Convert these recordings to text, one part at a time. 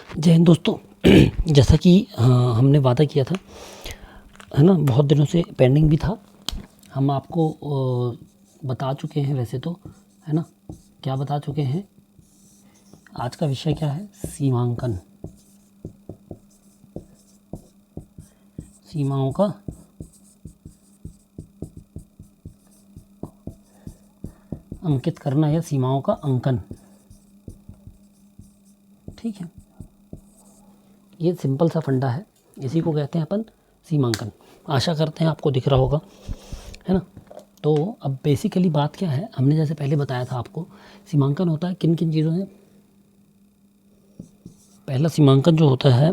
जय हिंद दोस्तों। जैसा कि हमने वादा किया था, है ना, बहुत दिनों से पेंडिंग भी था। हम आपको बता चुके हैं वैसे तो, है ना। क्या बता चुके हैं? आज का विषय क्या है? सीमांकन, सीमाओं का अंकित करना या सीमाओं का अंकन। ठीक है, ये सिंपल सा फंडा है, इसी को कहते हैं अपन सीमांकन। आशा करते हैं आपको दिख रहा होगा, है ना। तो अब बेसिकली बात क्या है, हमने जैसे पहले बताया था आपको, सीमांकन होता है किन किन चीज़ों में। पहला सीमांकन जो होता है,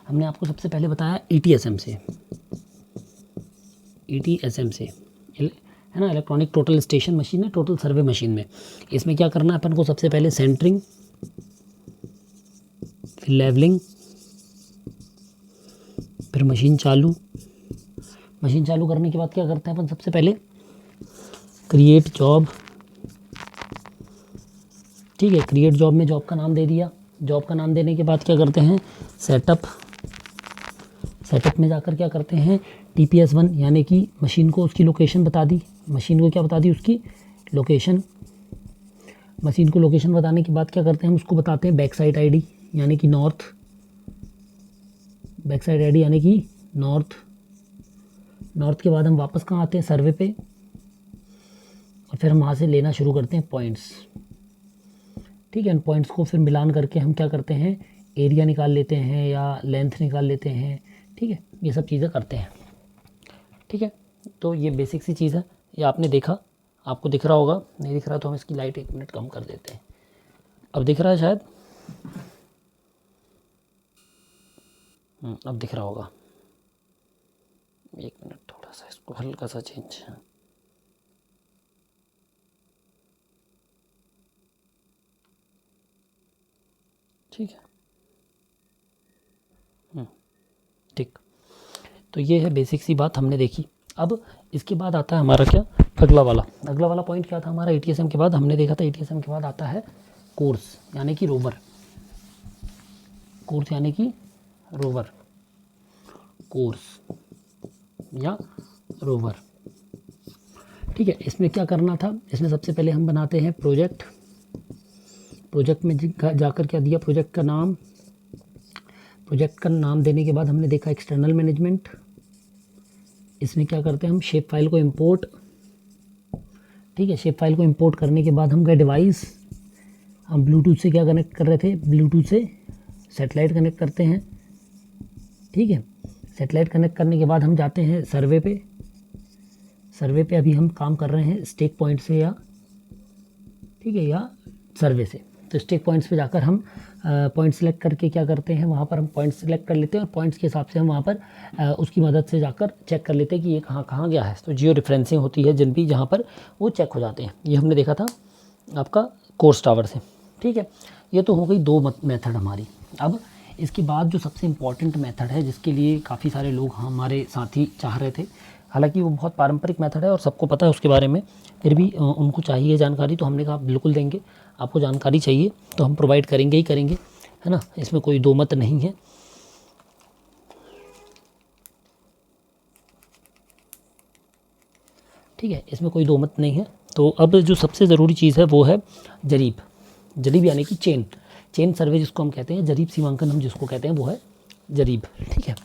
हमने आपको सबसे पहले बताया ETSM से, ETSM से, है ना, इलेक्ट्रॉनिक टोटल स्टेशन मशीन है, टोटल सर्वे मशीन में। इसमें क्या करना है अपन को? सबसे पहले सेंटरिंग, फिर लेवलिंग, फिर मशीन चालू। मशीन चालू करने के बाद क्या करते हैं अपन? सबसे पहले क्रिएट जॉब। ठीक है, क्रिएट जॉब में जॉब का नाम दे दिया। जॉब का नाम देने के बाद क्या करते हैं? सेटअप। सेटअप में जाकर क्या करते हैं? TPS1 यानी कि मशीन को उसकी लोकेशन बता दी। मशीन को क्या बता दी? उसकी लोकेशन। मशीन को लोकेशन बताने के बाद क्या करते हैं? हम उसको बताते हैं बैक साइड ID यानी कि नॉर्थ। बैक साइड ID यानी कि नॉर्थ। नॉर्थ के बाद हम वापस कहाँ आते हैं? सर्वे पे। और फिर हम वहाँ से लेना शुरू करते हैं पॉइंट्स। ठीक है, इन पॉइंट्स को फिर मिलान करके हम क्या करते हैं? एरिया निकाल लेते हैं या लेंथ निकाल लेते हैं। ठीक है, ये सब चीज़ें करते हैं। ठीक है, तो ये बेसिक सी चीज़ है। ये आपने देखा, आपको दिख रहा होगा। नहीं दिख रहा तो हम इसकी लाइट 1 मिनट कम कर देते हैं। अब दिख रहा है शायद। अब दिख रहा होगा। 1 मिनट, थोड़ा सा इसको हल्का सा चेंज। ठीक है, ठीक। तो ये है बेसिक सी बात हमने देखी। अब इसके बाद आता है हमारा क्या? अगला वाला पॉइंट क्या था हमारा? ETSM के बाद हमने देखा था, ETSM के बाद आता है कोर्स यानी कि रोवर। कोर्स यानी कि रोवर, कोर्स या रोवर। ठीक है, इसमें क्या करना था? इसमें सबसे पहले हम बनाते हैं प्रोजेक्ट। प्रोजेक्ट में जाकर क्या दिया? प्रोजेक्ट का नाम। प्रोजेक्ट का नाम देने के बाद हमने देखा एक्सटर्नल मैनेजमेंट। इसमें क्या करते हैं हम? शेप फाइल को इंपोर्ट। ठीक है, शेप फाइल को इंपोर्ट करने के बाद हम गए डिवाइस। हम ब्लूटूथ से क्या कनेक्ट कर रहे थे? ब्लूटूथ से सेटेलाइट कनेक्ट करते हैं। ठीक है, सेटेलाइट कनेक्ट करने के बाद हम जाते हैं सर्वे पे। सर्वे पे अभी हम काम कर रहे हैं स्टेक पॉइंट से या, ठीक है, या सर्वे से। तो स्टेक पॉइंट्स पे जाकर हम पॉइंट सेलेक्ट करके क्या करते हैं? वहाँ पर हम पॉइंट सेलेक्ट कर लेते हैं और पॉइंट्स के हिसाब से हम वहाँ पर उसकी मदद से जाकर चेक कर लेते हैं कि ये कहाँ कहाँ गया है। तो जियो रेफरेंसिंग होती है जिन भी, जहाँ पर वो चेक हो जाते हैं। ये हमने देखा था आपका कोर्स टावर से। ठीक है, ये तो हो गई 2 मेथड हमारी। अब इसके बाद जो सबसे इम्पॉर्टेंट मेथड है, जिसके लिए काफ़ी सारे लोग हमारे साथी चाह रहे थे, हालांकि वो बहुत पारंपरिक मेथड है और सबको पता है उसके बारे में, फिर भी उनको चाहिए जानकारी, तो हमने कहा बिल्कुल देंगे। आपको जानकारी चाहिए तो हम प्रोवाइड करेंगे ही करेंगे, है ना। इसमें कोई दो मत नहीं है। ठीक है, इसमें कोई दो मत नहीं है। तो अब जो सबसे ज़रूरी चीज़ है वो है जरीब। जरीब यानी कि चेन सर्वे जिसको हम कहते हैं, जरीब सीमांकन हम जिसको कहते हैं, वो है जरीब। ठीक है,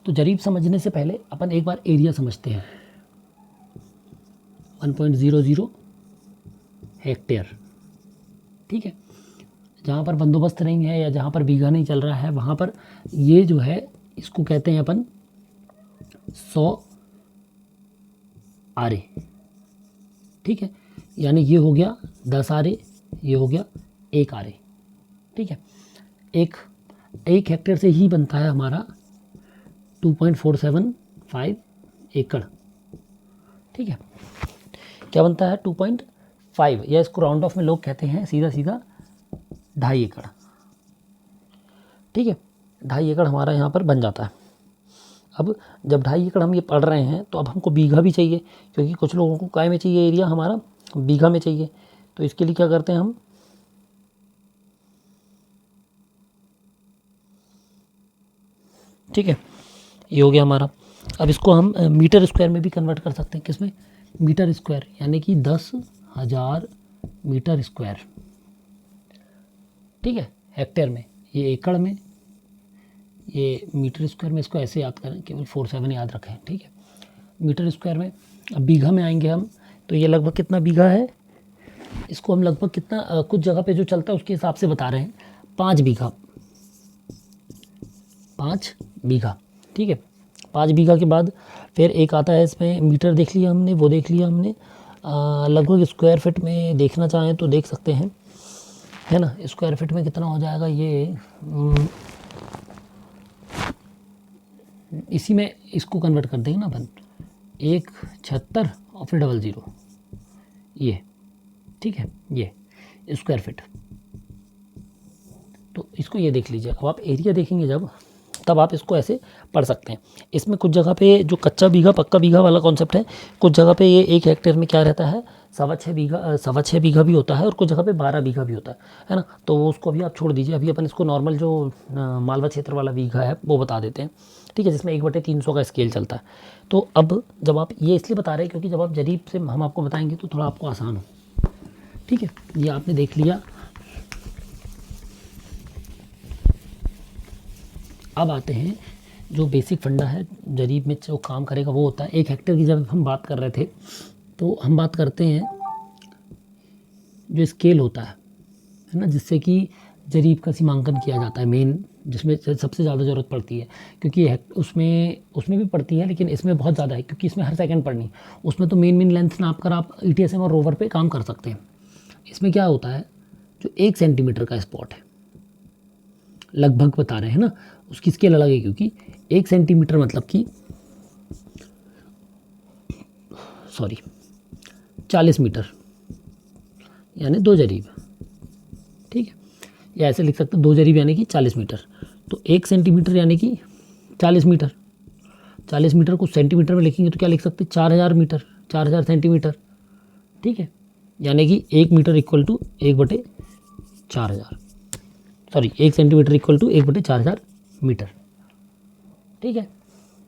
तो जरीब समझने से पहले अपन एक बार एरिया समझते हैं। 1.00 हेक्टेयर। ठीक है, जहाँ पर बंदोबस्त नहीं है या जहाँ पर बीघा नहीं चल रहा है, वहाँ पर ये जो है इसको कहते हैं अपन 100 आरे। ठीक है, यानी ये हो गया 10 आरे, ये हो गया 1 आरे। ठीक है, एक हेक्टेयर से ही बनता है हमारा 2.475 एकड़। ठीक है, क्या बनता है? 2.5, या इसको राउंड ऑफ में लोग कहते हैं सीधा 2.5 एकड़। ठीक है, 2.5 एकड़ हमारा यहाँ पर बन जाता है। अब जब 2.5 एकड़ हम ये पढ़ रहे हैं तो अब हमको बीघा भी चाहिए, क्योंकि कुछ लोगों को काय में चाहिए एरिया, हमारा बीघा में चाहिए। तो इसके लिए क्या करते हैं हम? ठीक है, ये हो गया हमारा। अब इसको हम मीटर स्क्वायर में भी कन्वर्ट कर सकते हैं, किसमें, मीटर स्क्वायर, यानी कि 10,000 मीटर स्क्वायर, ठीक है, हेक्टेयर में, ये एकड़ में, ये मीटर स्क्वायर में। इसको ऐसे याद करें, केवल 47 याद रखें, ठीक है, मीटर स्क्वायर में। अब बीघा में आएंगे हम, तो ये लगभग कितना बीघा है, इसको हम लगभग कितना कुछ जगह पे जो चलता है उसके हिसाब से बता रहे हैं, 5 बीघा, 5 बीघा, ठीक है। 5 बीघा के बाद फिर एक आता है इसमें, मीटर देख लिया हमने, वो देख लिया हमने, लगभग स्क्वायर फिट में देखना चाहें तो देख सकते हैं, है ना। स्क्वायर फिट में कितना हो जाएगा ये, इसी में इसको कन्वर्ट कर देंगे ना अपन, 176 और फिर 00, ये, ठीक है, ये स्क्वायर फिट। तो इसको ये देख लीजिए। अब आप एरिया देखेंगे जब, तब आप इसको ऐसे पढ़ सकते हैं। इसमें कुछ जगह पे जो कच्चा बीघा पक्का बीघा वाला कॉन्सेप्ट है, कुछ जगह पे ये 1 हेक्टेयर में क्या रहता है, 6.25 बीघा भी होता है, और कुछ जगह पे 12 बीघा भी होता है ना। तो उसको अभी आप छोड़ दीजिए, अभी अपन इसको नॉर्मल जो मालवा क्षेत्र वाला बीघा है वो बता देते हैं, ठीक है, जिसमें 1/300 का स्केल चलता है। तो अब जब आप ये इसलिए बता रहे हैं क्योंकि जब आप जरीब से हम आपको बताएंगे तो थोड़ा आपको आसान हो, ठीक है। ये आपने देख लिया। अब आते हैं जो बेसिक फंडा है जरीब में जो काम करेगा वो होता है 1 हेक्टेयर की। जब हम बात कर रहे थे तो हम बात करते हैं जो स्केल होता है ना, जिससे कि जरीब का सीमांकन किया जाता है, मेन जिसमें सबसे ज़्यादा ज़रूरत पड़ती है, क्योंकि उसमें भी पड़ती है लेकिन इसमें बहुत ज़्यादा है, क्योंकि इसमें हर सेकंड पड़नी। उसमें तो मेन लेंथ नाप कर आप ETSM और रोवर पे काम कर सकते हैं। इसमें क्या होता है, जो 1 सेंटीमीटर का स्पॉट है, लगभग बता रहे हैं ना, उसकी स्केल अलग है, क्योंकि 1 सेंटीमीटर मतलब कि 40 मीटर, यानी 2 जरीब, ठीक है, या ऐसे लिख सकते हैं 2 जरीब यानी कि 40 मीटर। तो 1 सेंटीमीटर यानी कि 40 मीटर, 40 मीटर को सेंटीमीटर में लिखेंगे तो क्या लिख सकते हैं, 4000 मीटर, 4000 सेंटीमीटर, ठीक है, यानी कि 1 metre equal to 1/4000, 1 centimetre equal to 1/4000 metre, ठीक है।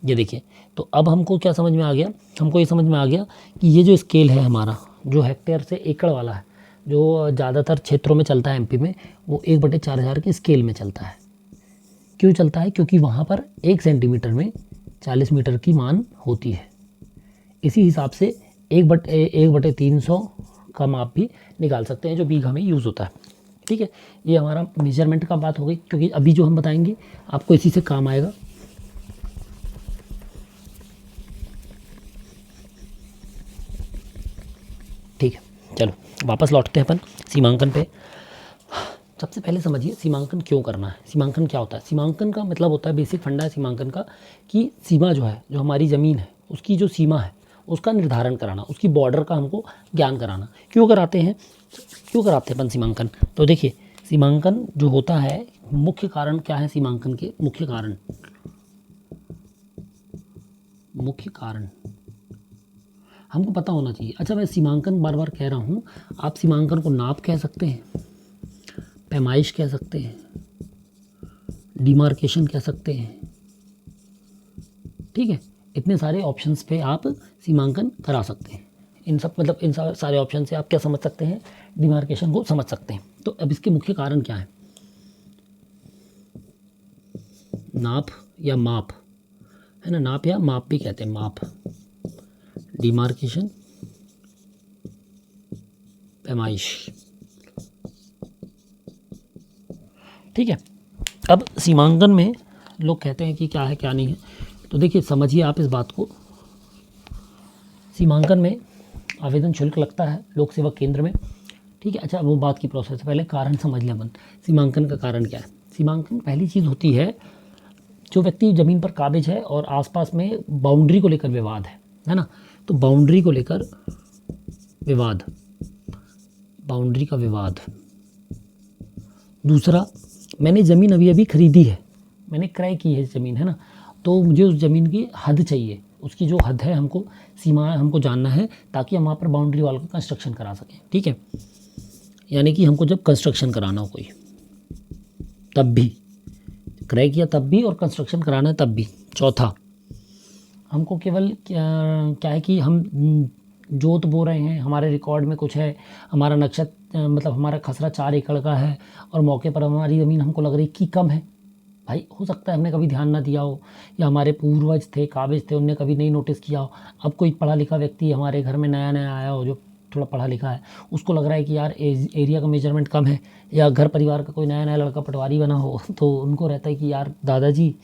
ये देखिए, तो अब हमको क्या समझ में आ गया, हमको ये समझ में आ गया कि ये जो स्केल है हमारा, जो हेक्टेयर से एकड़ वाला है, जो ज़्यादातर क्षेत्रों में चलता है MP में, वो 1/4000 के स्केल में चलता है। क्यों चलता है, क्योंकि वहाँ पर 1 सेंटीमीटर में 40 मीटर की मान होती है। इसी हिसाब से 1/300 का माप भी निकाल सकते हैं जो बीघा में यूज़ होता है, ठीक है। ये हमारा मेजरमेंट का बात हो गई, क्योंकि अभी जो हम बताएंगे आपको इसी से काम आएगा। ठीक है, चलो वापस लौटते हैं अपन सीमांकन पे। सबसे पहले समझिए सीमांकन क्यों करना है, सीमांकन क्या होता है। सीमांकन का मतलब होता है, बेसिक फंडा है सीमांकन का, कि सीमा जो है, जो हमारी ज़मीन है उसकी जो सीमा है उसका निर्धारण कराना, उसकी बॉर्डर का हमको ज्ञान कराना। क्यों कराते हैं अपन सीमांकन, तो देखिए सीमांकन जो होता है, मुख्य कारण क्या है सीमांकन के, मुख्य कारण हमको पता होना चाहिए। अच्छा, मैं सीमांकन बार बार कह रहा हूँ, आप सीमांकन को नाप कह सकते हैं, पैमाइश कह सकते हैं, डिमार्केशन कह सकते हैं, ठीक है। इतने सारे ऑप्शंस पे आप सीमांकन करा सकते हैं। इन सारे ऑप्शन से आप क्या समझ सकते हैं, डिमार्केशन को समझ सकते हैं। तो अब इसके मुख्य कारण क्या है, नाप या माप, है ना, नाप या माप भी कहते हैं, माप, डिमार्केशन, पैमाइश, ठीक है। अब सीमांकन में लोग कहते हैं कि क्या है क्या नहीं है, तो देखिए समझिए आप इस बात को। सीमांकन में आवेदन शुल्क लगता है लोक सेवा केंद्र में, ठीक है। अच्छा, वो बात की प्रोसेस है, पहले कारण समझ लें अपन। सीमांकन का कारण क्या है, सीमांकन पहली चीज़ होती है, जो व्यक्ति ज़मीन पर काबिज है और आसपास में बाउंड्री को लेकर विवाद है ना, तो बाउंड्री को लेकर विवाद, बाउंड्री का विवाद। दूसरा, मैंने ज़मीन अभी खरीदी है, मैंने क्रय की है ज़मीन, है ना, तो मुझे उस ज़मीन की हद चाहिए, उसकी जो हद है हमको, सीमा है, हमको जानना है, ताकि हम वहाँ पर बाउंड्री वाल का कंस्ट्रक्शन करा सकें, ठीक है। यानी कि हमको जब कंस्ट्रक्शन कराना हो कोई, तब भी क्रय किया तब भी और कंस्ट्रक्शन कराना है तब भी। चौथा, हमको केवल क्या है कि हम जोत बो रहे हैं, हमारे रिकॉर्ड में कुछ है, हमारा नक्षत्र मतलब हमारा खसरा 4 एकड़ का है और मौके पर हमारी ज़मीन हमको लग रही कि कम है। भाई हो सकता है हमने कभी ध्यान ना दिया हो, या हमारे पूर्वज थे काबिज थे उनने कभी नहीं नोटिस किया हो। अब कोई पढ़ा लिखा व्यक्ति हमारे घर में नया नया आया हो, जो थोड़ा पढ़ा लिखा है, उसको लग रहा है कि यार एरिया का मेजरमेंट कम है, या घर परिवार का कोई नया नया लड़का पटवारी बना हो तो उनको रहता है कि यार दादाजी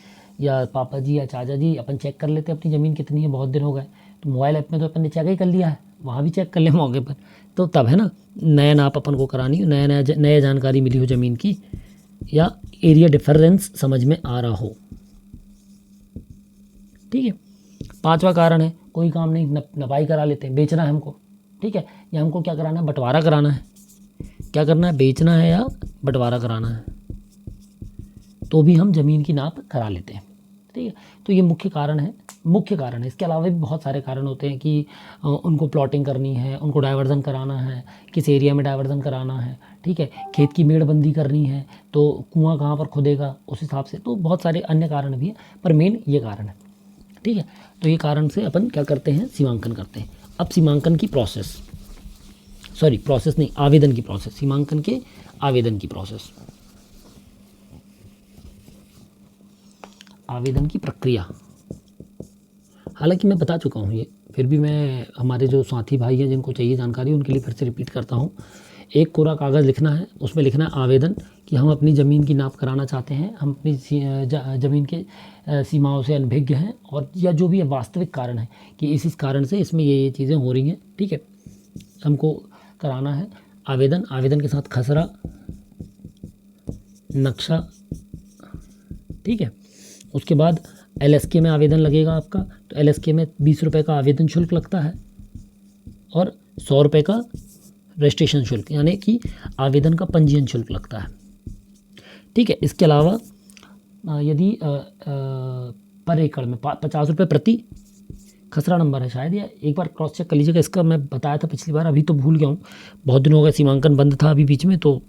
या पापा जी या चाचा जी अपन चेक कर लेते अपनी ज़मीन कितनी है, बहुत दिन हो गए। तो मोबाइल ऐप में तो अपन ने चेक ही कर लिया है, वहाँ भी चेक कर ले मौके पर। तो तब है ना, नया नाप अपन को करानी हो, नया जानकारी मिली हो ज़मीन की, या एरिया डिफरेंस समझ में आ रहा हो। ठीक है। 5वां कारण है कोई काम नहीं, नपाई करा लेते हैं, बेचना है हमको। ठीक है, या हमको क्या कराना है, बंटवारा कराना है। क्या करना है, बेचना है या बंटवारा कराना है, तो भी हम ज़मीन की नाप करा लेते हैं। ठीक है, तो ये मुख्य कारण है। इसके अलावा भी बहुत सारे कारण होते हैं कि उनको प्लॉटिंग करनी है, उनको डाइवर्जन कराना है, किस एरिया में डाइवर्जन कराना है। ठीक है, खेत की मेड़बंदी करनी है तो कुआं कहाँ पर खुदेगा उस हिसाब से। तो बहुत सारे अन्य कारण भी हैं, पर मेन ये कारण है। ठीक है, तो ये कारण से अपन क्या करते हैं, सीमांकन करते हैं। अब सीमांकन की प्रोसेस नहीं, आवेदन की प्रोसेस, सीमांकन के आवेदन की प्रोसेस, आवेदन की प्रक्रिया। हालांकि मैं बता चुका हूँ ये, फिर भी मैं हमारे जो साथी भाई हैं जिनको चाहिए जानकारी उनके लिए फिर से रिपीट करता हूँ। एक कोरा कागज़ लिखना है, उसमें लिखना है आवेदन, कि हम अपनी ज़मीन की नाप कराना चाहते हैं, हम अपनी ज़मीन के सीमाओं से अनभिज्ञ हैं, और या जो भी वास्तविक कारण है कि इस कारण से इसमें ये चीज़ें हो रही हैं। ठीक है, हमको कराना है आवेदन के साथ खसरा, नक्शा। ठीक है, उसके बाद LSK में आवेदन लगेगा आपका, तो LSK में 20 रुपये का आवेदन शुल्क लगता है और 100 रुपये का रजिस्ट्रेशन शुल्क, यानी कि आवेदन का पंजीयन शुल्क लगता है। ठीक है, इसके अलावा यदि पर एकड़ में 50 रुपये प्रति खसरा नंबर है शायद, या एक बार क्रॉस चेक कर लीजिएगा, इसका मैं बताया था पिछली बार, अभी तो भूल गया हूँ, बहुत दिन हो गए, सीमांकन बंद था अभी बीच में तो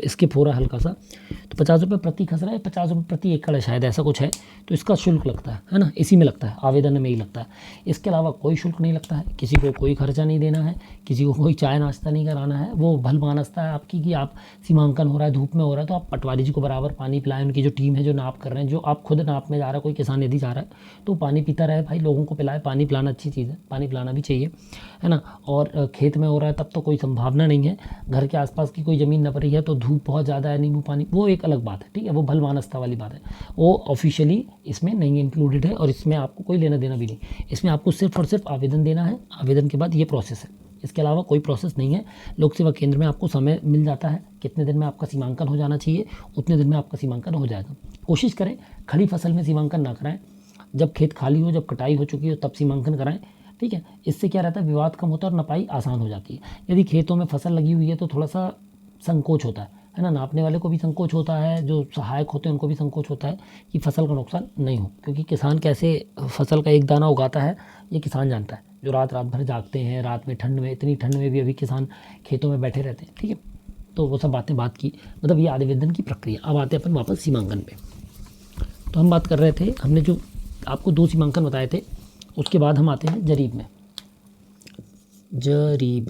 स्किप हो रहा है हल्का सा। तो 50 रुपये प्रति खसरा है, 50 रुपये प्रति एकड़ है शायद, ऐसा कुछ है। तो इसका शुल्क लगता है ना, इसी में लगता है, आवेदन में ही लगता है। इसके अलावा कोई शुल्क नहीं लगता है, किसी को कोई खर्चा नहीं देना है, किसी को कोई चाय नाश्ता नहीं कराना है। वो भल मानसता है आपकी कि आप सीमांकन हो रहा है, धूप में हो रहा है, तो आप पटवारी जी को बराबर पानी पिलाएं, उनकी जो टीम है जो नाप कर रहे हैं, जो आप खुद नाप में जा रहा है, कोई किसान यदि जा रहा है तो पानी पीता रहे भाई, लोगों को पिलाए। पानी पिलाना अच्छी चीज़ है, पानी पिलाना भी चाहिए, है ना। और खेत में हो रहा है तब तो कोई संभावना नहीं है, घर के आसपास की कोई ज़मीन नप रही है तो धूप बहुत ज़्यादा है, नींबू पानी, वो एक अलग बात है। ठीक है, वो भल मानसता वाली बात है, वो ऑफिशियली इसमें नहीं इंक्लूडेड है, और इसमें आपको कोई लेना देना भी नहीं। इसमें आपको सिर्फ और सिर्फ आवेदन देना है, आवेदन के बाद ये प्रोसेस है, इसके अलावा कोई प्रोसेस नहीं है। लोक सेवा केंद्र में आपको समय मिल जाता है, कितने दिन में आपका सीमांकन हो जाना चाहिए, उतने दिन में आपका सीमांकन हो जाएगा। कोशिश करें खड़ी फसल में सीमांकन ना कराएं, जब खेत खाली हो, जब कटाई हो चुकी हो तब सीमांकन कराएं। ठीक है, इससे क्या रहता है, विवाद कम होता है और नपाई आसान हो जाती है। यदि खेतों में फसल लगी हुई है तो थोड़ा सा संकोच होता है ना, नापने वाले को भी संकोच होता है, जो सहायक होते हैं उनको भी संकोच होता है कि फसल का नुकसान नहीं हो, क्योंकि किसान कैसे फसल का एक दाना उगाता है ये किसान जानता है, जो रात भर जागते हैं, रात में ठंड में, इतनी ठंड में भी अभी किसान खेतों में बैठे रहते हैं। ठीक है, तो वो सब बात की, मतलब ये आवेदन की प्रक्रिया। अब आते हैं अपन वापस सीमांकन पे। तो हम बात कर रहे थे, हमने जो आपको 2 सीमांकन बताए थे, उसके बाद हम आते हैं जरीब में। जरीब,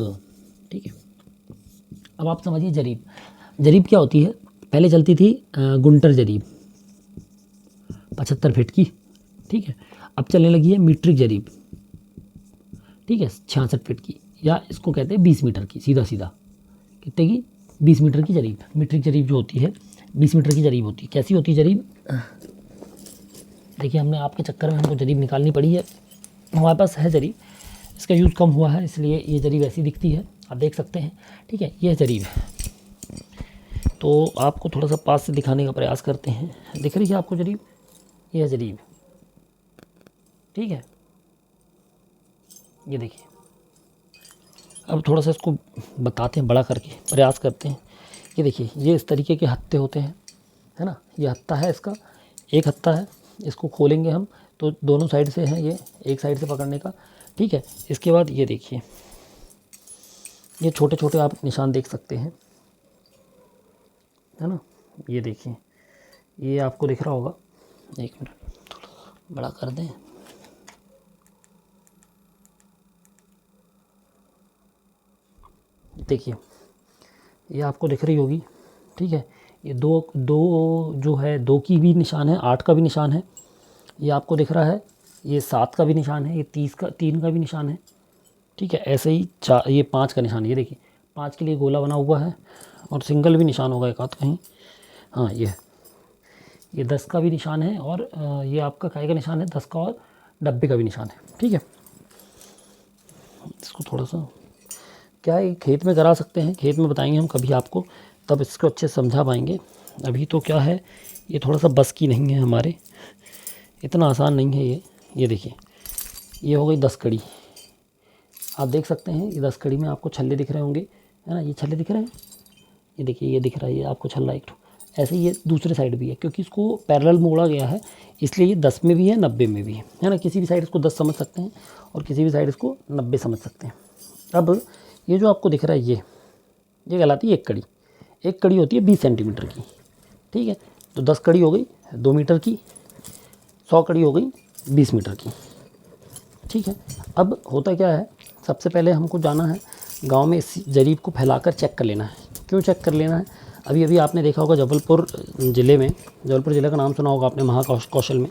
ठीक है, अब आप समझिए जरीब क्या होती है। पहले चलती थी गुंटर जरीब 75 फीट की। ठीक है, अब चलने लगी है मीट्रिक जरीब। ठीक है, 66 फीट की, या इसको कहते हैं 20 मीटर की, सीधा कितने की, 20 मीटर की जरीब। मीट्रिक जरीब जो होती है 20 मीटर की जरीब होती है। कैसी होती है जरीब, देखिए हमने आपके चक्कर में हमको जरीब निकालनी पड़ी है, हमारे पास है जरीब, इसका यूज़ कम हुआ है इसलिए ये जरीब ऐसी दिखती है, आप देख सकते हैं। ठीक है, ये जरीब है, तो आपको थोड़ा सा पास से दिखाने का प्रयास करते हैं। दिख रही है आपको जरीब, ये है जरीब। ठीक है, ये देखिए, अब थोड़ा सा इसको बताते हैं, बड़ा करके प्रयास करते हैं। ये देखिए, ये इस तरीके के हत्थे होते हैं, है ना, ये हत्था है, इसका एक हत्था है, इसको खोलेंगे हम तो दोनों साइड से हैं, ये एक साइड से पकड़ने का। ठीक है, इसके बाद ये देखिए, ये छोटे छोटे आप निशान देख सकते हैं, है ना, ये देखिए, ये आपको दिख रहा होगा, एक मिनट थोड़ा बड़ा कर दें। देखिए ये आपको दिख रही होगी, ठीक है। ये दो दो जो है, 2 की भी निशान है, 8 का भी निशान है, ये आपको दिख रहा है, ये 7 का भी निशान है, ये 3 का भी निशान है, ठीक है। ऐसे ही ये 5 का निशान, ये देखिए 5 के लिए गोला बना हुआ है, और सिंगल भी निशान होगा एक आध कहीं, हाँ ये 10 का भी निशान है, और ये आपका काय का निशान है 10 का, और 90 का भी निशान है, ठीक है। इसको थोड़ा सा क्या है, खेत में करा सकते हैं, खेत में बताएंगे हम कभी आपको, तब इसको अच्छे से समझा पाएंगे। अभी तो क्या है, ये थोड़ा सा बस की नहीं है हमारे, इतना आसान नहीं है ये देखिए, ये हो गई 10 कड़ी, आप देख सकते हैं ये 10 कड़ी में आपको छल्ले दिख रहे होंगे, है ना, ये छल्ले दिख रहे हैं, ये देखिए ये दिख रहा है, ये आपको छल्ला एक ठो, ऐसे ही ये दूसरे साइड भी है, क्योंकि इसको पैरेलल मोड़ा गया है, इसलिए ये 10 में भी है, 90 में भी है ना। किसी भी साइड इसको 10 समझ सकते हैं, और किसी भी साइड इसको 90 समझ सकते हैं। अब ये जो आपको दिख रहा है, ये कहलाती है एक कड़ी। एक कड़ी होती है 20 सेंटीमीटर की, ठीक है। तो 10 कड़ी हो गई 2 मीटर की, 100 कड़ी हो गई 20 मीटर की, ठीक है। अब होता क्या है, सबसे पहले हमको जाना है गांव में, इस जरीब को फैलाकर चेक कर लेना है। क्यों चेक कर लेना है, अभी आपने देखा होगा जबलपुर ज़िले में, जबलपुर ज़िले का नाम सुना होगा आपने, महाकौशल में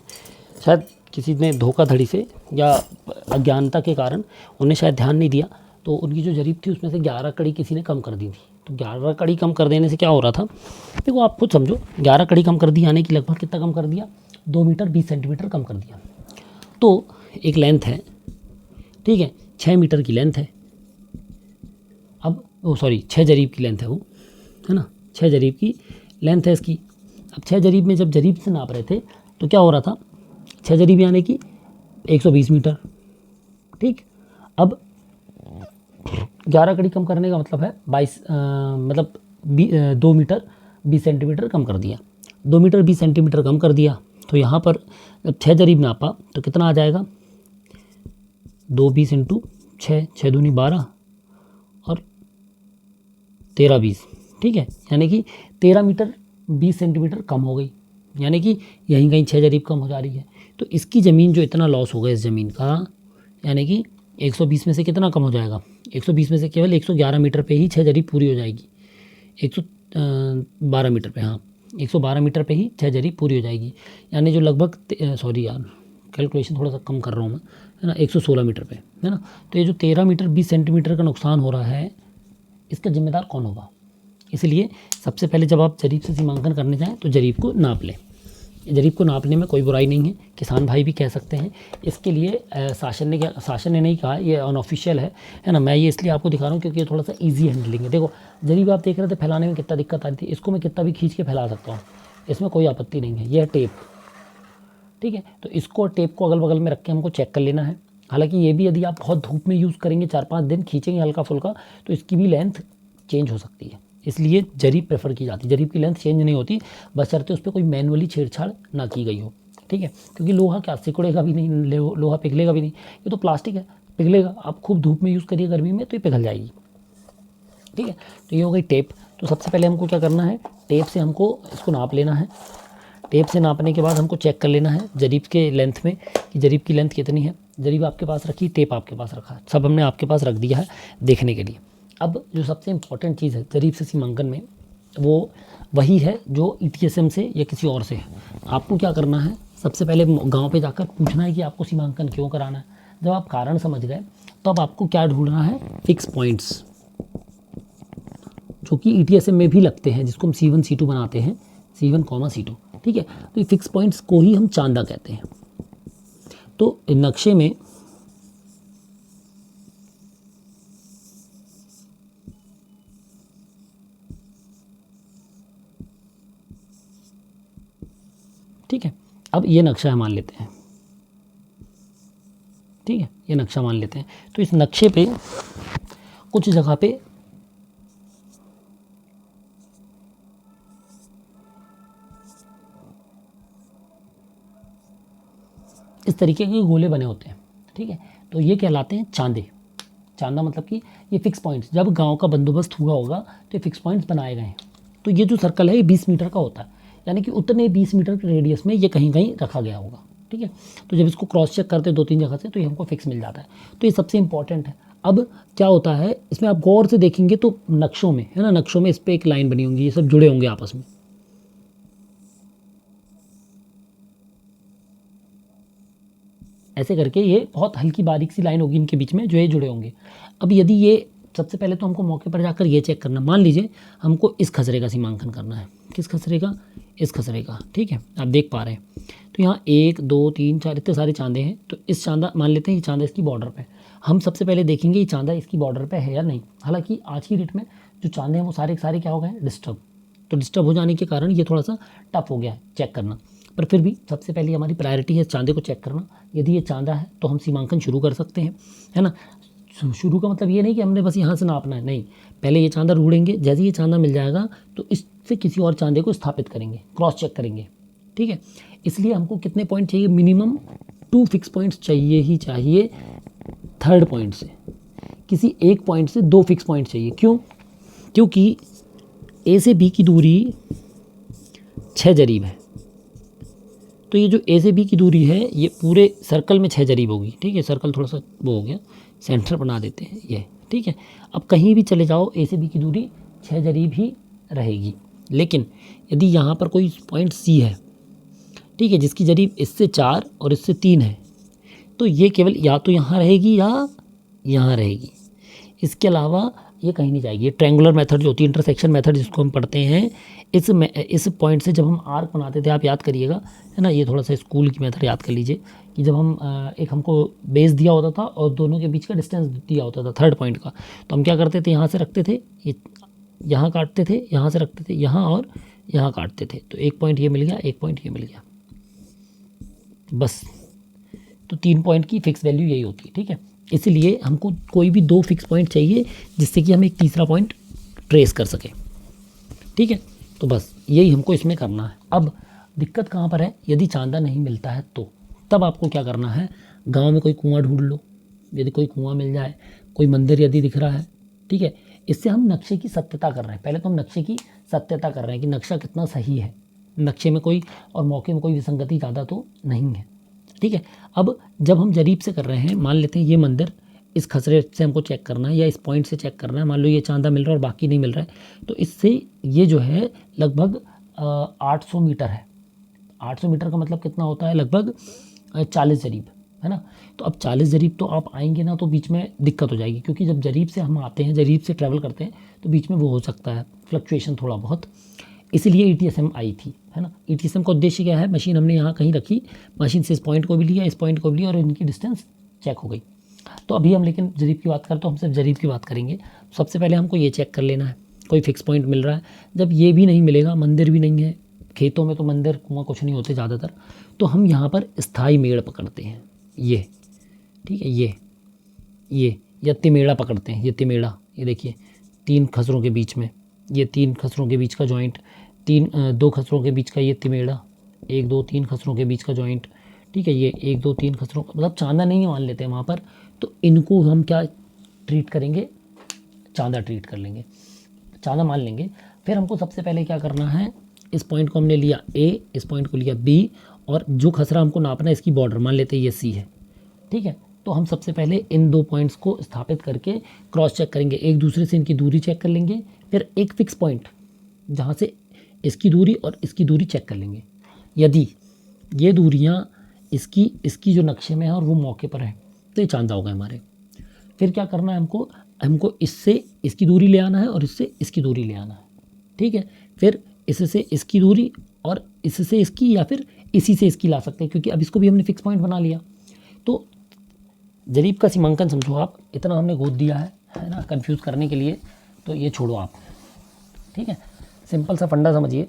शायद किसी ने धोखाधड़ी से या अज्ञानता के कारण उन्हें शायद ध्यान नहीं दिया, तो उनकी जो जरीब थी उसमें से 11 कड़ी किसी ने कम कर दी थी। तो 11 कड़ी कम कर देने से क्या हो रहा था, देखो आप खुद समझो, 11 कड़ी कम कर दी यानी कि लगभग कितना कम कर दिया, 2 मीटर 20 सेंटीमीटर कम कर दिया। तो एक लेंथ है, ठीक है, 6 मीटर की लेंथ है, अब 6 जरीब की लेंथ है वो, है ना, 6 जरीब की लेंथ है इसकी। अब 6 जरीब में जब जरीब से नाप रहे थे तो क्या हो रहा था, 6 जरीब यानी कि 120 मीटर, ठीक। अब 11 कड़ी कम करने का मतलब है 2 मीटर 20 सेंटीमीटर कम कर दिया, 2 मीटर 20 सेंटीमीटर कम कर दिया। तो यहाँ पर जब 6 जरीब नापा तो कितना आ जाएगा, 2 20 इंटू 6, 6 दूनी 12 और 13 20, ठीक है, यानी कि 13 मीटर 20 सेंटीमीटर कम हो गई, यानी कि यहीं कहीं 6 जरीब कम हो जा रही है। तो इसकी ज़मीन जो इतना लॉस हो गया इस ज़मीन का, यानी कि 120 में से कितना कम हो जाएगा, 120 में से केवल 111 मीटर पे ही 6 जरीब पूरी हो जाएगी, 112 मीटर पे, हाँ 112 मीटर पे ही 6 जरीब पूरी हो जाएगी, यानी जो लगभग कैलकुलेशन थोड़ा सा कम कर रहा हूँ मैं, है ना, 116 मीटर पे, है ना। तो ये जो 13 मीटर 20 सेंटीमीटर का नुकसान हो रहा है, इसका जिम्मेदार कौन होगा। इसलिए सबसे पहले जब आप जरीब से सीमांकन करने जाएँ तो जरीब को नाप लें। जरीब को नापने में कोई बुराई नहीं है, किसान भाई भी कह सकते हैं। इसके लिए शासन ने नहीं कहा, ये अनऑफिशियल है ना। मैं ये इसलिए आपको दिखा रहा हूँ क्योंकि ये थोड़ा सा ईजी हैंडलिंग है। देखो जरीब आप देख रहे थे फैलाने में कितना दिक्कत आ रही थी, इसको मैं कितना भी खींच के फैला सकता हूँ, इसमें कोई आपत्ति नहीं है। ये है टेप, ठीक है। तो इसको टेप को अगल बगल में रख के हमको चेक कर लेना है। हालांकि ये भी यदि आप बहुत धूप में यूज़ करेंगे, 4-5 दिन खींचेंगे हल्का फुल्का, तो इसकी भी लेंथ चेंज हो सकती है, इसलिए जरीब प्रेफर की जाती है। जरीब की लेंथ चेंज नहीं होती, बशर्ते उस पर कोई मैनुअली छेड़छाड़ ना की गई हो, ठीक है। क्योंकि लोहा क्या सिकुड़ेगा भी नहीं, लोहा पिघलेगा भी नहीं, ये तो प्लास्टिक है, पिघलेगा। आप खूब धूप में यूज़ करिए गर्मी में तो ये पिघल जाएगी, ठीक है। तो ये हो गई टेप। तो सबसे पहले हमको क्या करना है, टेप से हमको इसको नाप लेना है। टेप से नापने के बाद हमको चेक कर लेना है जरीब के लेंथ में कि जरीब की लेंथ कितनी है। जरीब आपके पास रखी, टेप आपके पास रखा, सब हमने आपके पास रख दिया है देखने के लिए। अब जो सबसे इम्पॉर्टेंट चीज़ है जरीब से सीमांकन में, वो वही है जो ETSM से या किसी और से है। आपको क्या करना है, सबसे पहले गांव पे जाकर पूछना है कि आपको सीमांकन क्यों कराना है। जब आप कारण समझ गए तो अब आपको क्या ढूंढना है, फिक्स पॉइंट्स, जो कि ETSM में भी लगते हैं, जिसको हम C1 C2 बनाते हैं, C1, C2, ठीक है। तो ये फिक्स पॉइंट्स को ही हम चांदा कहते हैं। तो नक्शे में ठीक है, अब ये नक्शा मान लेते हैं, ठीक है, ये नक्शा मान लेते हैं। तो इस नक्शे पे कुछ जगह पे इस तरीके के गोले बने होते हैं, ठीक है। तो ये कहलाते हैं चांदे। चांदा मतलब कि ये फिक्स पॉइंट्स, जब गांव का बंदोबस्त हुआ होगा तो ये फिक्स पॉइंट्स बनाए गए हैं। तो ये जो सर्कल है ये 20 मीटर का होता है, यानी कि उतने 20 मीटर के रेडियस में ये कहीं कहीं रखा गया होगा। ठीक है, तो जब इसको क्रॉस चेक करते हैं 2-3 जगह से तो ये हमको फिक्स मिल जाता है। तो ये सबसे इंपॉर्टेंट है। अब क्या होता है इसमें, आप गौर से देखेंगे तो नक्शों में, है ना, नक्शों में इस पर एक लाइन बनी होंगी, ये सब जुड़े होंगे आपस में। ऐसे करके ये बहुत हल्की बारीक सी लाइन होगी इनके बीच में जो ये जुड़े होंगे। अब यदि ये, सबसे पहले तो हमको मौके पर जाकर ये चेक करना, मान लीजिए हमको इस खसरे का सीमांकन करना है। किस खसरे का? इस खसरे का। ठीक है, आप देख पा रहे हैं तो यहाँ 1 2 3 4 इतने सारे चांदे हैं। तो इस चांदा, मान लेते हैं ये चांदा इसकी बॉर्डर पे, हम सबसे पहले देखेंगे ये चांदा इसकी बॉर्डर पे है या नहीं। हालांकि आज की डेट में जो चांदे हैं वो सारे के सारे क्या हो गए हैं, डिस्टर्ब। तो डिस्टर्ब हो जाने के कारण ये थोड़ा सा टफ हो गया है चेक करना, पर फिर भी सबसे पहले हमारी प्रायोरिटी है चांदे को चेक करना। यदि ये चांदा है तो हम सीमांकन शुरू कर सकते हैं, है ना। शुरू का मतलब ये नहीं कि हमने बस यहाँ से नापना है, नहीं, पहले ये चांदा ढूंढेंगे। जैसे ये चांदा मिल जाएगा तो इससे किसी और चांदे को स्थापित करेंगे, क्रॉस चेक करेंगे। ठीक है, इसलिए हमको कितने पॉइंट चाहिए, मिनिमम 2 फिक्स पॉइंट्स चाहिए ही चाहिए। थर्ड पॉइंट से, किसी एक पॉइंट से 2 फिक्स पॉइंट चाहिए। क्यों? क्योंकि ए से बी की दूरी 6 जरीब है। तो ये जो ए से बी की दूरी है ये पूरे सर्कल में 6 जरीब होगी। ठीक है, सर्कल थोड़ा सा वो हो गया, सेंटर बना देते हैं ये। ठीक है, अब कहीं भी चले जाओ ए से बी की दूरी 6 जरीब ही रहेगी। लेकिन यदि यहाँ पर कोई पॉइंट सी है, ठीक है, जिसकी जरीब इससे 4 और इससे 3 है, तो ये केवल या तो यहाँ रहेगी या यहाँ रहेगी, इसके अलावा ये कहीं नहीं जाएगी। ट्रायंगुलर मेथड जो होती है, इंटरसेक्शन मेथड जिसको हम पढ़ते हैं, इस पॉइंट से जब हम आर्क बनाते थे, आप याद करिएगा, है ना, ये थोड़ा सा स्कूल की मेथड याद कर लीजिए कि जब हम एक हमको बेस दिया होता था और दोनों के बीच का डिस्टेंस दिया होता था थर्ड पॉइंट का, तो हम क्या करते थे, यहाँ से रखते थे, ये यहाँ काटते थे, यहाँ से रखते थे यहाँ, और यहाँ काटते थे। तो एक पॉइंट ये मिल गया, एक पॉइंट ये मिल गया, बस। तो 3 पॉइंट की फिक्स वैल्यू यही होती है। ठीक है, इसलिए हमको कोई भी 2 फिक्स पॉइंट चाहिए जिससे कि हम एक तीसरा पॉइंट ट्रेस कर सकें। ठीक है, तो बस यही हमको इसमें करना है। अब दिक्कत कहाँ पर है, यदि चांदा नहीं मिलता है तो तब आपको क्या करना है, गांव में कोई कुआं ढूंढ लो। यदि कोई कुआं मिल जाए, कोई मंदिर यदि दिख रहा है, ठीक है, इससे हम नक्शे की सत्यता कर रहे हैं। पहले तो हम नक्शे की सत्यता कर रहे हैं कि नक्शा कितना सही है, नक्शे में कोई और मौके में कोई विसंगति ज़्यादा तो नहीं है। ठीक है, अब जब हम जरीब से कर रहे हैं, मान लेते हैं ये मंदिर, इस खसरे से हमको चेक करना है या इस पॉइंट से चेक करना है, मान लो ये चांदा मिल रहा है और बाकी नहीं मिल रहा है, तो इससे ये जो है लगभग 800 मीटर है। 800 मीटर का मतलब कितना होता है, लगभग 40 जरीब, है ना। तो अब 40 जरीब तो आप आएंगे ना तो बीच में दिक्कत हो जाएगी, क्योंकि जब जरीब से हम आते हैं, जरीब से ट्रैवल करते हैं, तो बीच में वो हो सकता है फ्लक्चुएशन थोड़ा बहुत। इसीलिए ETSM आई थी, है ना। ETSM का उद्देश्य क्या है, मशीन हमने यहाँ कहीं रखी, मशीन से इस पॉइंट को भी लिया, इस पॉइंट को भी लिया, और इनकी डिस्टेंस चेक हो गई। तो अभी हम लेकिन जरीब की बात करें तो हम सिर्फ जरीब की बात करेंगे। सबसे पहले हमको ये चेक कर लेना है कोई फिक्स पॉइंट मिल रहा है। जब ये भी नहीं मिलेगा, मंदिर भी नहीं है, खेतों में तो मंदिर कुआं कुछ नहीं होते ज़्यादातर, तो हम यहाँ पर स्थायी मेड़ पकड़ते हैं, ये, ठीक है, ये या तिमेड़ा पकड़ते हैं। ये तिमेड़ा, ये देखिए 3 खसरों के बीच में, ये 3 खसरों के बीच का जॉइंट, 2 खसरों के बीच का ये तिमेड़ा, 1 2 3 खसरों के बीच का जॉइंट। ठीक है, ये 1 2 3 खसरों, मतलब चांदा नहीं मान लेते हैं वहाँ पर, तो इनको हम क्या ट्रीट करेंगे, चांदा ट्रीट कर लेंगे, चांदा मान लेंगे। फिर हमको सबसे पहले क्या करना है, इस पॉइंट को हमने लिया A, इस पॉइंट को लिया B, और जो खसरा हमको नापना है इसकी बॉर्डर मान लेते हैं ये C है। ठीक है, तो हम सबसे पहले इन 2 पॉइंट्स को स्थापित करके क्रॉस चेक करेंगे, एक दूसरे से इनकी दूरी चेक कर लेंगे, फिर एक फिक्स पॉइंट जहाँ से इसकी दूरी और इसकी दूरी चेक कर लेंगे। यदि ये दूरियाँ इसकी जो नक्शे में है और वो मौके पर है, तो ये चांदा होगा हमारे। फिर क्या करना है हमको इससे इसकी दूरी ले आना है और इससे इसकी दूरी ले आना है। ठीक है, फिर इससे इसकी दूरी और इससे इसकी, या फिर इसी से इसकी ला सकते हैं, क्योंकि अब इसको भी हमने फिक्स पॉइंट बना लिया। तो जरीब का सीमांकन समझो आप, इतना हमने गोद दिया है ना, कंफ्यूज करने के लिए, तो ये छोड़ो आप। ठीक है, सिंपल सा फंडा समझिए।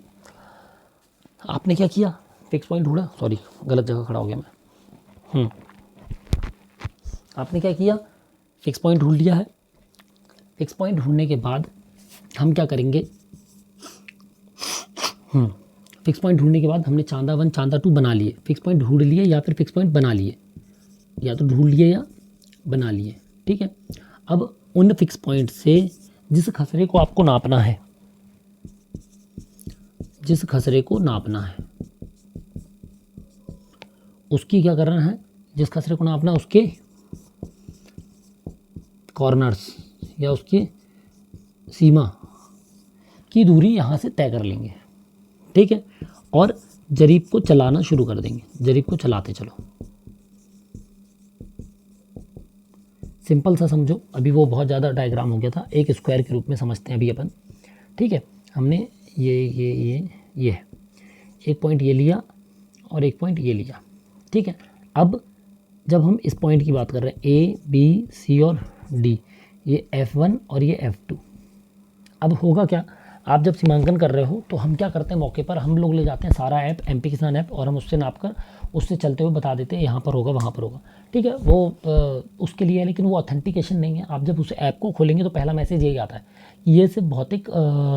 आपने क्या किया, फिक्स पॉइंट ढूंढा, सॉरी गलत जगह खड़ा हो गया मैं। आपने क्या किया, फिक्स पॉइंट ढूंढ लिया है। फिक्स पॉइंट ढूंढने के बाद हम क्या करेंगे, फिक्स पॉइंट ढूंढने के बाद हमने चांदा 1 चांदा 2 बना लिए। फिक्स पॉइंट ढूंढ लिए या फिर फिक्स पॉइंट बना लिए, या तो ढूंढ लिए या बना लिए। ठीक है, अब उन फिक्स पॉइंट से जिस खसरे को आपको नापना है, जिस खसरे को नापना है उसकी क्या करना है, जिस खसरे को नापना उसके कॉर्नर्स या उसकी सीमा की दूरी यहाँ से तय कर लेंगे, ठीक है। और जरीब को चलाना शुरू कर देंगे, जरीब को चलाते चलो। सिंपल सा समझो, अभी वो बहुत ज़्यादा डायग्राम हो गया था, एक स्क्वायर के रूप में समझते हैं अभी अपन, ठीक है। हमने ये एक पॉइंट ये लिया और एक पॉइंट ये लिया, ठीक है। अब जब हम इस पॉइंट की बात कर रहे हैं ए बी सी और डी, ये F1 और ये F2, अब होगा क्या, आप जब सीमांकन कर रहे हो तो हम क्या करते हैं, मौके पर हम लोग ले जाते हैं सारा ऐप, MP किसान ऐप, और हम उससे नाप कर उससे चलते हुए बता देते हैं यहाँ पर होगा वहाँ पर होगा, ठीक है। वो उसके लिए है, लेकिन वो ऑथेंटिकेशन नहीं है। आप जब उस ऐप को खोलेंगे तो पहला मैसेज यही आता है, ये सिर्फ भौतिक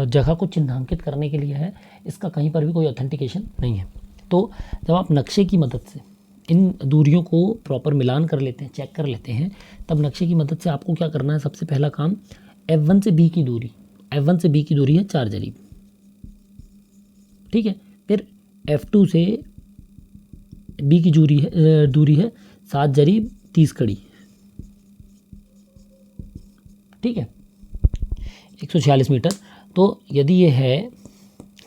जगह को चिन्हांकित करने के लिए है, इसका कहीं पर भी कोई ऑथेंटिकेशन नहीं है। तो जब आप नक्शे की मदद से इन दूरियों को प्रॉपर मिलान कर लेते हैं, चेक कर लेते हैं, तब नक्शे की मदद से आपको क्या करना है, सबसे पहला काम F1 से B की दूरी, F1 से B की दूरी है 4 जरीब, ठीक है। फिर F2 से B की दूरी है 7 जरीब 30 कड़ी, ठीक है, 146 मीटर। तो यदि ये है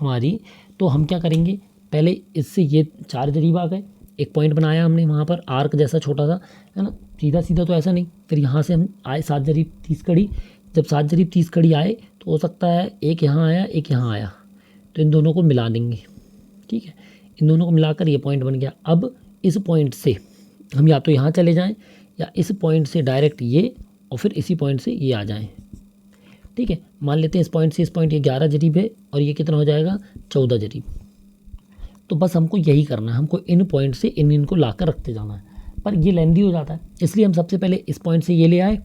हमारी, तो हम क्या करेंगे, पहले इससे ये 4 जरीब आ गए, एक पॉइंट बनाया हमने वहाँ पर आर्क जैसा छोटा सा, है ना, सीधा सीधा तो ऐसा नहीं। फिर यहाँ से हम आए 7 जरीब 30 कड़ी, जब 7 जरीब 30 कड़ी आए तो हो सकता है एक यहाँ आया एक यहाँ आया, तो इन दोनों को मिला देंगे, ठीक है। इन दोनों को मिलाकर ये पॉइंट बन गया। अब इस पॉइंट से हम या तो यहाँ चले जाएं या इस पॉइंट से डायरेक्ट ये और फिर इसी पॉइंट से ये आ जाएं, ठीक है। मान लेते हैं इस पॉइंट से इस पॉइंट ये 11 जरीब है और ये कितना हो जाएगा 14 जरीब। तो बस हमको यही करना है, हमको इन पॉइंट से इन को ला कर रखते जाना है, पर ये लेंदी हो जाता है, इसलिए हम सबसे पहले इस पॉइंट से ये ले आए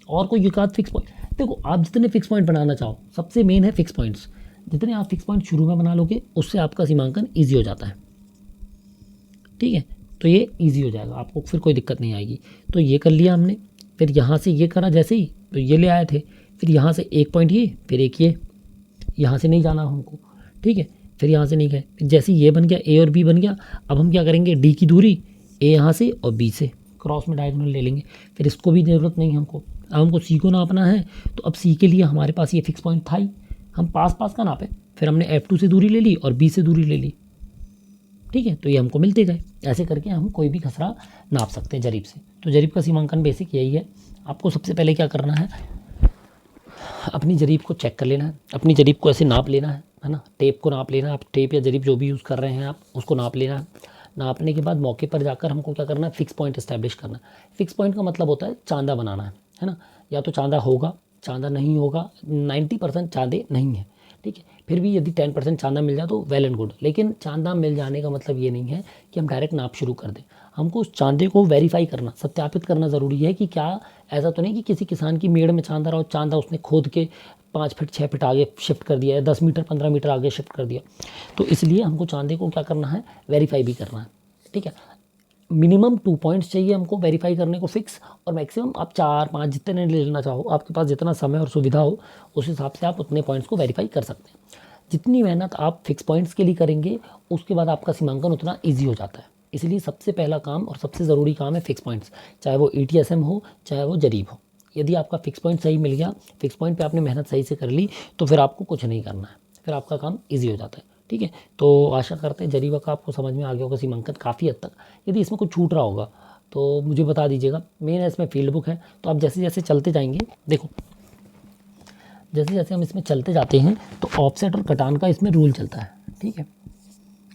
और कोई एक आध फिक्स पॉइंट। देखो आप जितने फिक्स पॉइंट बनाना चाहो, सबसे मेन है फिक्स पॉइंट्स, जितने आप फिक्स पॉइंट शुरू में बना लोगे उससे आपका सीमांकन ईजी हो जाता है, ठीक है। तो ये ईजी हो जाएगा, आपको फिर कोई दिक्कत नहीं आएगी। तो ये कर लिया हमने, फिर यहाँ से ये करा जैसे ही, तो ये ले आए थे, फिर यहाँ से एक पॉइंट ये, फिर एक ये, यहाँ से नहीं जाना हमको, ठीक है। फिर यहाँ से नहीं गए, फिर जैसे ये बन गया A और B बन गया। अब हम क्या करेंगे, D की दूरी A यहाँ से और B से क्रॉस में डायगोनल ले लेंगे, फिर इसको भी ज़रूरत नहीं हमको। अब हमको C को नापना है, तो अब C के लिए हमारे पास ये फिक्स पॉइंट था ही, हम पास पास का नापे, फिर हमने F2 से दूरी ले ली और B से दूरी ले ली, ठीक है। तो ये हमको मिलते गए, ऐसे करके हम कोई भी खसरा नाप सकते हैं जरीब से। तो जरीब का सीमांकन बेसिक यही है। आपको सबसे पहले क्या करना है, अपनी जरीब को चेक कर लेना है, अपनी जरीब को ऐसे नाप लेना है ना, टेप को नाप लेना है, आप टेप या जरीब जो भी यूज़ कर रहे हैं आप उसको नाप लेना है। नापने के बाद मौके पर जाकर हमको क्या करना है, फिक्स पॉइंट इस्टेब्लिश करना है। फिक्स पॉइंट का मतलब होता है चांदा बनाना है ना, या तो चांदा होगा, चांदा नहीं होगा, 90% चांदे नहीं है, ठीक है। फिर भी यदि 10% चांदा मिल जाए तो वेल एंड गुड, लेकिन चांदा मिल जाने का मतलब ये नहीं है कि हम डायरेक्ट नाप शुरू कर दें। हमको उस चांदे को वेरीफाई करना, सत्यापित करना ज़रूरी है कि क्या ऐसा तो नहीं कि किसी किसान की मेड़ में चांदा रहा और चांदा उसने खोद के 5 फीट 6 फीट आगे शिफ्ट कर दिया है, 10 मीटर 15 मीटर आगे शिफ्ट कर दिया। तो इसलिए हमको चांदे को क्या करना है, वेरीफाई भी करना है, ठीक है। मिनिमम 2 पॉइंट्स चाहिए हमको वेरीफाई करने को फिक्स, और मैक्सिमम आप 4-5 जितने ले लेना चाहो, आपके पास जितना समय और सुविधा हो उस हिसाब से आप उतने पॉइंट्स को वेरीफाई कर सकते हैं। जितनी मेहनत आप फिक्स पॉइंट्स के लिए करेंगे उसके बाद आपका सीमांकन उतना ईजी हो जाता है। इसलिए सबसे पहला काम और सबसे ज़रूरी काम है फिक्स पॉइंट्स, चाहे वो ETSM हो चाहे वो जरीब हो। यदि आपका फिक्स पॉइंट सही मिल गया, फिक्स पॉइंट पे आपने मेहनत सही से कर ली, तो फिर आपको कुछ नहीं करना है, फिर आपका काम ईजी हो जाता है, ठीक है। तो आशा करते हैं जरीब का आपको समझ में आ गया होगा सीमांकन काफ़ी हद तक। यदि इसमें कुछ छूट रहा होगा तो मुझे बता दीजिएगा। मेन इसमें फील्ड बुक है, तो आप जैसे जैसे चलते जाएंगे, देखो जैसे जैसे हम इसमें चलते जाते हैं तो ऑफसेट और कटान का इसमें रूल चलता है, ठीक है,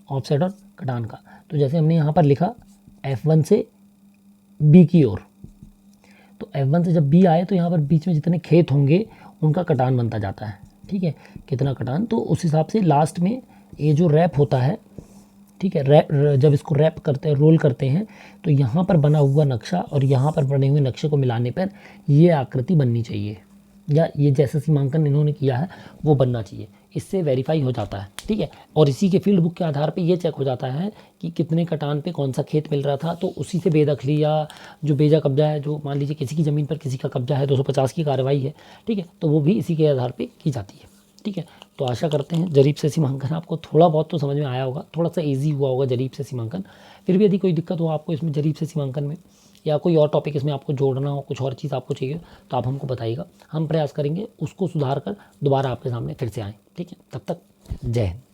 ऑफसेट और कटान का। तो जैसे हमने यहाँ पर लिखा F1 से B की ओर, तो F1 से जब B आए तो यहाँ पर बीच में जितने खेत होंगे उनका कटान बनता जाता है, ठीक है, कितना कटान, तो उस हिसाब से लास्ट में ये जो रैप होता है, ठीक है, जब इसको रैप करते हैं, रोल करते हैं, तो यहाँ पर बना हुआ नक्शा और यहाँ पर बने हुए नक्शे को मिलाने पर ये आकृति बननी चाहिए, या ये जैसा सीमांकन इन्होंने किया है वो बनना चाहिए। इससे वेरीफाई हो जाता है, ठीक है। और इसी के फील्ड बुक के आधार पे ये चेक हो जाता है कि कितने कटान पे कौन सा खेत मिल रहा था, तो उसी से बेदखली या जो बेजा कब्जा है, जो मान लीजिए किसी की ज़मीन पर किसी का कब्जा है, 250 की कार्रवाई है, ठीक है, तो वो भी इसी के आधार पे की जाती है। ठीक है, तो आशा करते हैं जरीब से सीमांकन आपको थोड़ा बहुत तो समझ में आया होगा, थोड़ा सा इजी हुआ होगा जरीब से सीमांकन। फिर भी यदि कोई दिक्कत हो आपको इसमें जरीब से सीमांकन में, या कोई और टॉपिक इसमें आपको जोड़ना हो, कुछ और चीज़ आपको चाहिए, तो आप हमको बताइएगा, हम प्रयास करेंगे उसको सुधार कर दोबारा आपके सामने फिर से आएँ। ठीक है, तब तक जय हिंद।